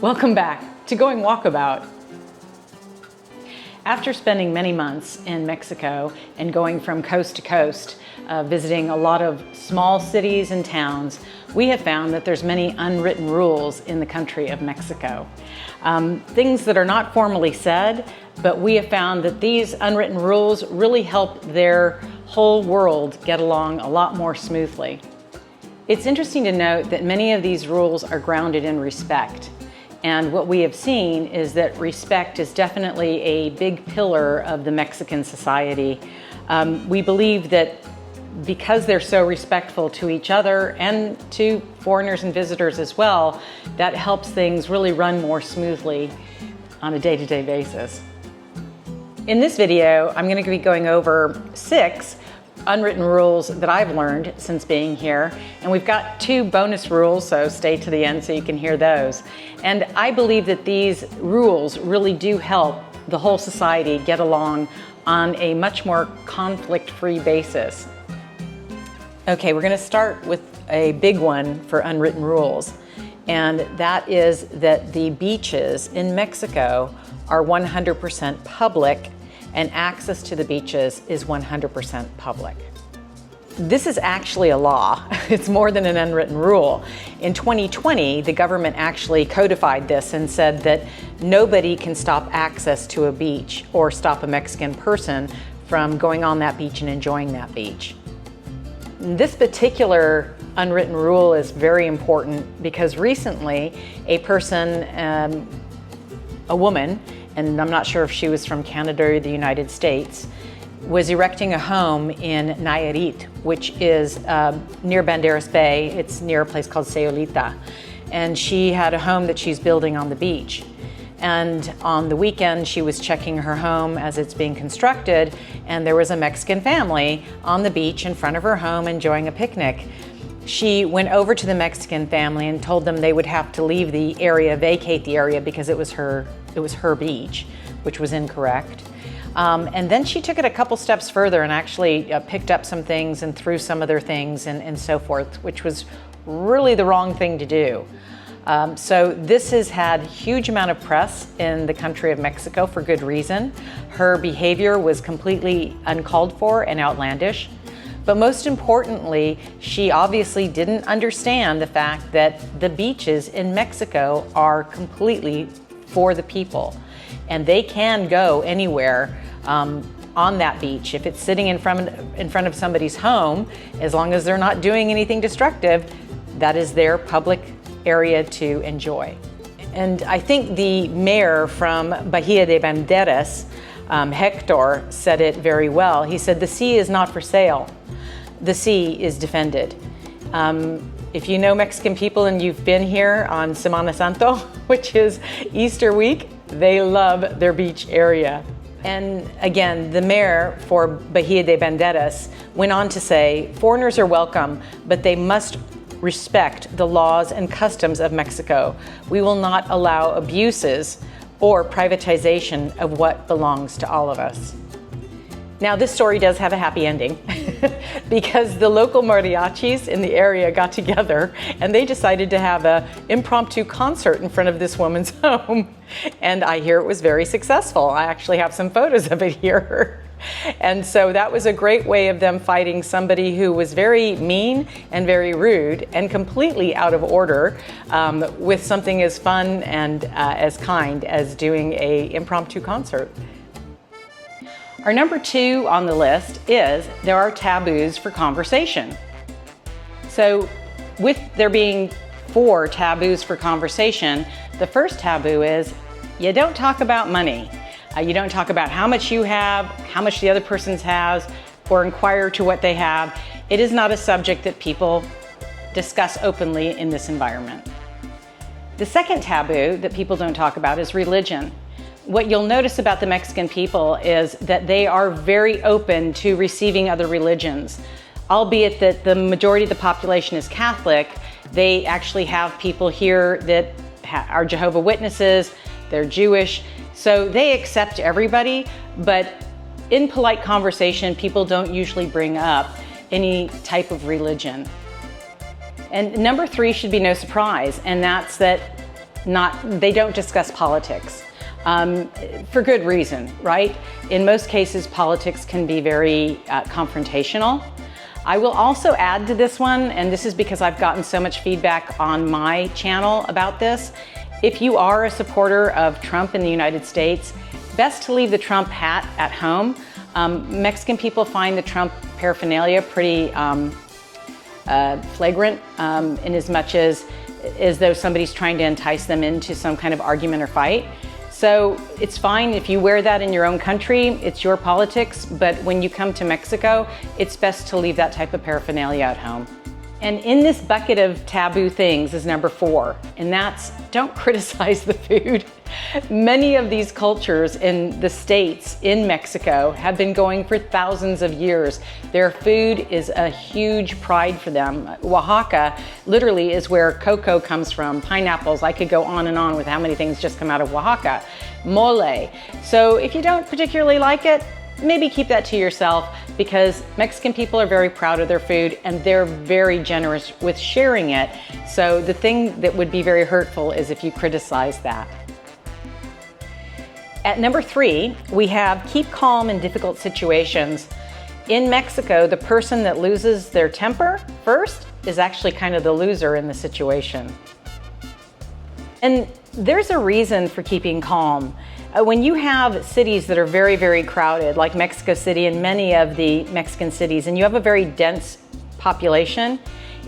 Welcome back to Going Walkabout. After spending many months in Mexico and going from coast to coast, visiting a lot of small cities and towns, we have found that there's many unwritten rules in the country of Mexico. Things that are not formally said, but we have found that these unwritten rules really help their whole world get along a lot more smoothly. It's interesting to note that many of these rules are grounded in respect. And what we have seen is that respect is definitely a big pillar of the Mexican society. We believe that because they're so respectful to each other and to foreigners and visitors as well, that helps things really run more smoothly on a day-to-day basis. In this video, I'm going to be going over 6 unwritten rules that I've learned since being here. And we've got 2 bonus rules, so stay to the end so you can hear those. And I believe that these rules really do help the whole society get along on a much more conflict-free basis. Okay, we're going to start with a big one for unwritten rules. And that is that the beaches in Mexico are 100% public, and access to the beaches is 100% public. This is actually a law. It's more than an unwritten rule. In 2020, the government actually codified this and said that nobody can stop access to a beach or stop a Mexican person from going on that beach and enjoying that beach. This particular unwritten rule is very important because recently a person, a woman, and I'm not sure if she was from Canada or the United States, was erecting a home in Nayarit, which is near Banderas Bay. It's near a place called Sayulita. And she had a home that she's building on the beach. And on the weekend, she was checking her home as it's being constructed, and there was a Mexican family on the beach in front of her home enjoying a picnic. She went over to the Mexican family and told them they would have to leave the area, vacate the area, because it was her beach, which was incorrect. And then she took it a couple steps further and actually picked up some things and threw some of their things and so forth, which was really the wrong thing to do. So this has had a huge amount of press in the country of Mexico for good reason. Her behavior was completely uncalled for and outlandish. But most importantly, she obviously didn't understand the fact that the beaches in Mexico are completely for the people. And they can go anywhere on that beach. If it's sitting in front of somebody's home, as long as they're not doing anything destructive, that is their public area to enjoy. And I think the mayor from Bahia de Banderas, Hector, said it very well. He said, "The sea is not for sale. The sea is defended." If you know Mexican people and you've been here on Semana Santo, which is Easter week, they love their beach area. And again, the mayor for Bahia de Banderas went on to say, "Foreigners are welcome, but they must respect the laws and customs of Mexico. We will not allow abuses or privatization of what belongs to all of us." Now, this story does have a happy ending because the local mariachis in the area got together and they decided to have an impromptu concert in front of this woman's home. And I hear it was very successful. I actually have some photos of it here. And so that was a great way of them fighting somebody who was very mean and very rude and completely out of order with something as fun and as kind as doing an impromptu concert. Our number 2 on the list is there are taboos for conversation. So with there being 4 taboos for conversation, the first taboo is you don't talk about money. You don't talk about how much you have, how much the other person has, or inquire to what they have. It is not a subject that people discuss openly in this environment. The second taboo that people don't talk about is religion. What you'll notice about the Mexican people is that they are very open to receiving other religions. Albeit that the majority of the population is Catholic, they actually have people here that are Jehovah's Witnesses, they're Jewish, so they accept everybody, but in polite conversation, people don't usually bring up any type of religion. And number 3 should be no surprise, and that's that they don't discuss politics. For good reason, right? In most cases, politics can be very confrontational. I will also add to this one, and this is because I've gotten so much feedback on my channel about this. If you are a supporter of Trump in the United States, best to leave the Trump hat at home. Mexican people find the Trump paraphernalia pretty flagrant in as much as though somebody's trying to entice them into some kind of argument or fight. So it's fine if you wear that in your own country, it's your politics, but when you come to Mexico, it's best to leave that type of paraphernalia at home. And in this bucket of taboo things is number 4, and that's don't criticize the food. Many of these cultures in the states in Mexico have been going for thousands of years. Their food is a huge pride for them. Oaxaca literally is where cocoa comes from, pineapples. I could go on and on with how many things just come out of Oaxaca. Mole. So if you don't particularly like it, maybe keep that to yourself, because Mexican people are very proud of their food and they're very generous with sharing it. So the thing that would be very hurtful is if you criticize that. At number 3, we have keep calm in difficult situations. In Mexico, the person that loses their temper first is actually kind of the loser in the situation. And there's a reason for keeping calm. When you have cities that are very, very crowded, like Mexico City and many of the Mexican cities, and you have a very dense population,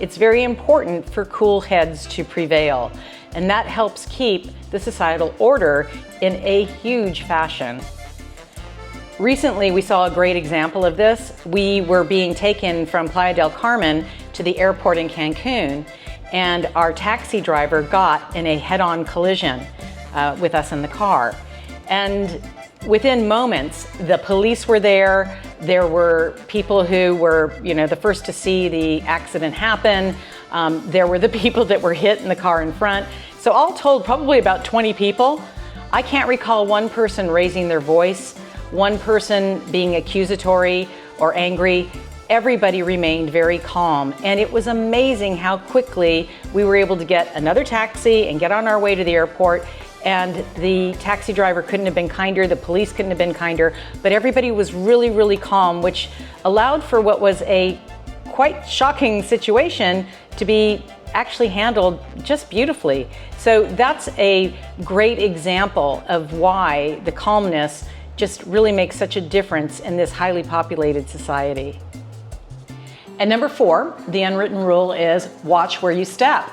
it's very important for cool heads to prevail. And that helps keep the societal order in a huge fashion. Recently, we saw a great example of this. We were being taken from Playa del Carmen to the airport in Cancun, and our taxi driver got in a head-on collision with us in the car. And within moments, the police were there. There were people who were, the first to see the accident happen. There were the people that were hit in the car in front. So all told, probably about 20 people. I can't recall one person raising their voice, one person being accusatory or angry. Everybody remained very calm, and it was amazing how quickly we were able to get another taxi and get on our way to the airport. And the taxi driver couldn't have been kinder, the police couldn't have been kinder, but everybody was really, really calm, which allowed for what was a quite shocking situation to be actually handled just beautifully. So that's a great example of why the calmness just really makes such a difference in this highly populated society. And number 4, the unwritten rule is watch where you step.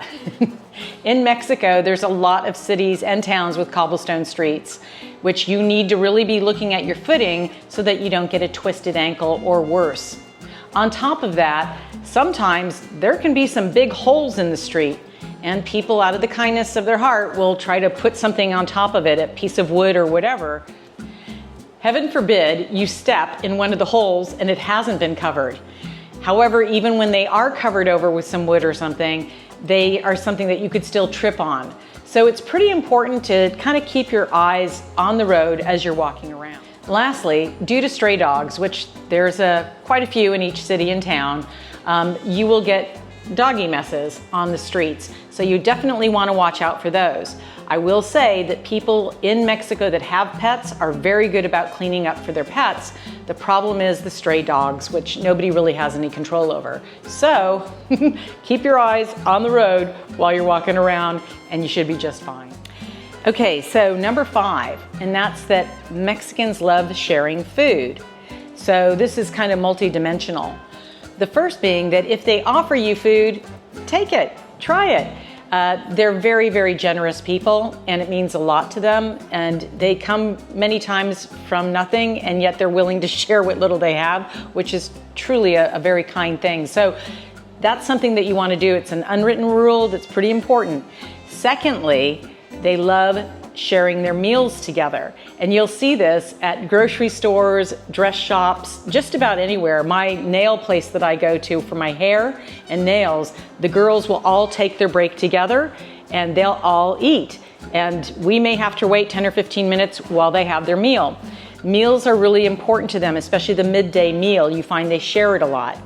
In Mexico, there's a lot of cities and towns with cobblestone streets, which you need to really be looking at your footing so that you don't get a twisted ankle or worse. On top of that, sometimes there can be some big holes in the street, and people out of the kindness of their heart will try to put something on top of it, a piece of wood or whatever. Heaven forbid you step in one of the holes and it hasn't been covered. However, even when they are covered over with some wood or something, they are something that you could still trip on. So it's pretty important to kind of keep your eyes on the road as you're walking around. Lastly, due to stray dogs, which there's quite a few in each city and town, you will get doggy messes on the streets. So you definitely want to watch out for those. I will say that people in Mexico that have pets are very good about cleaning up for their pets. The problem is the stray dogs, which nobody really has any control over. So keep your eyes on the road while you're walking around and you should be just fine. Okay, so number 5, and that's that Mexicans love sharing food. So this is kind of multi-dimensional. The first being that if they offer you food, take it, try it. They're very, very generous people, and it means a lot to them, and they come many times from nothing, and yet they're willing to share what little they have, which is truly a very kind thing. So that's something that you want to do. It's an unwritten rule that's pretty important. Secondly, they love sharing their meals together. And you'll see this at grocery stores, dress shops, just about anywhere. My nail place that I go to for my hair and nails, the girls will all take their break together and they'll all eat. And we may have to wait 10 or 15 minutes while they have their meal. Meals are really important to them, especially the midday meal. You find they share it a lot.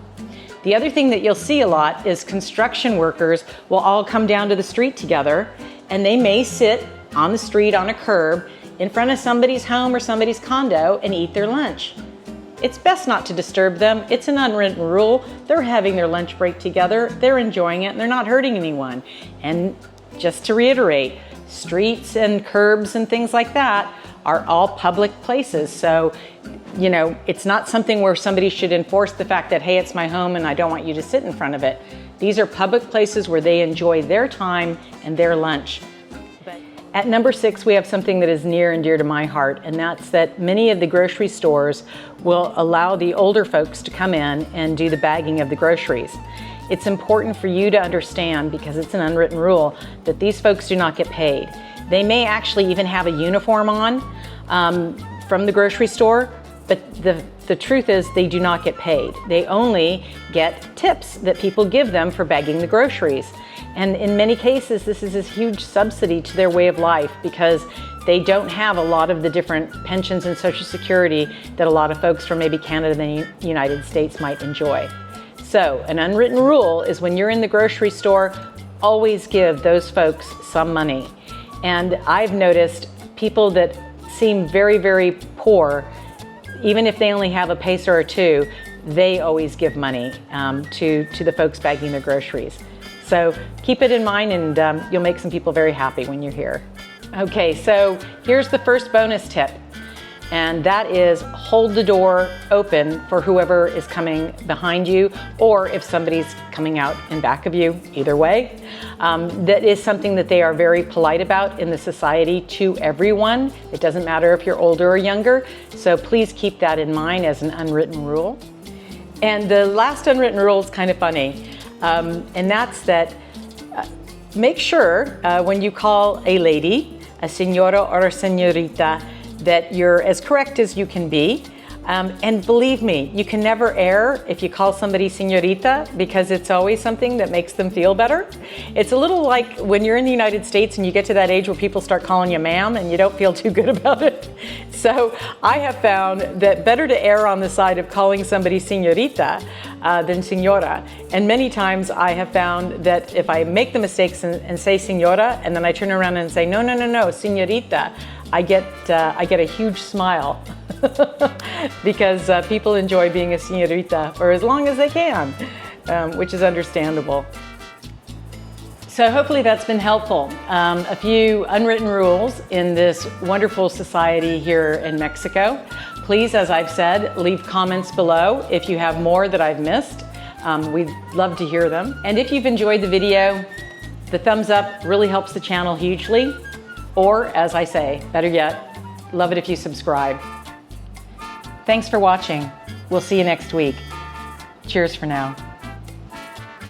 The other thing that you'll see a lot is construction workers will all come down to the street together and they may sit on the street on a curb in front of somebody's home or somebody's condo and eat their lunch. It's best not to disturb them. It's an unwritten rule. They're having their lunch break together, they're enjoying it, and they're not hurting anyone. And just to reiterate, streets and curbs and things like that are all public places. So, you know, it's not something where somebody should enforce the fact that, hey, it's my home and I don't want you to sit in front of it. These are public places where they enjoy their time and their lunch. At number 6, we have something that is near and dear to my heart, and that's that many of the grocery stores will allow the older folks to come in and do the bagging of the groceries. It's important for you to understand, because it's an unwritten rule, that these folks do not get paid. They may actually even have a uniform on from the grocery store, but the truth is they do not get paid. They only get tips that people give them for bagging the groceries. And in many cases, this is a huge subsidy to their way of life, because they don't have a lot of the different pensions and Social Security that a lot of folks from maybe Canada and the United States might enjoy. So an unwritten rule is when you're in the grocery store, always give those folks some money. And I've noticed people that seem very, very poor, even if they only have a peso or two, they always give money to the folks bagging their groceries. So keep it in mind, and you'll make some people very happy when you're here. Okay, so here's the first bonus tip, and that is hold the door open for whoever is coming behind you, or if somebody's coming out in back of you, either way. That is something that they are very polite about in the society to everyone. It doesn't matter if you're older or younger, so please keep that in mind as an unwritten rule. And the last unwritten rule is kind of funny. And that's that make sure when you call a lady, a señora or a señorita, that you're as correct as you can be. And believe me, you can never err if you call somebody señorita, because it's always something that makes them feel better. It's a little like when you're in the United States and you get to that age where people start calling you ma'am and you don't feel too good about it. So I have found that better to err on the side of calling somebody señorita than señora. And many times I have found that if I make the mistakes and say señora, and then I turn around and say, no, señorita, I get a huge smile because people enjoy being a señorita for as long as they can, which is understandable. So hopefully that's been helpful. A few unwritten rules in this wonderful society here in Mexico. Please, as I've said, leave comments below if you have more that I've missed. We'd love to hear them. And if you've enjoyed the video, the thumbs up really helps the channel hugely. Or, as I say, better yet, love it if you subscribe. Thanks for watching. We'll see you next week. Cheers for now.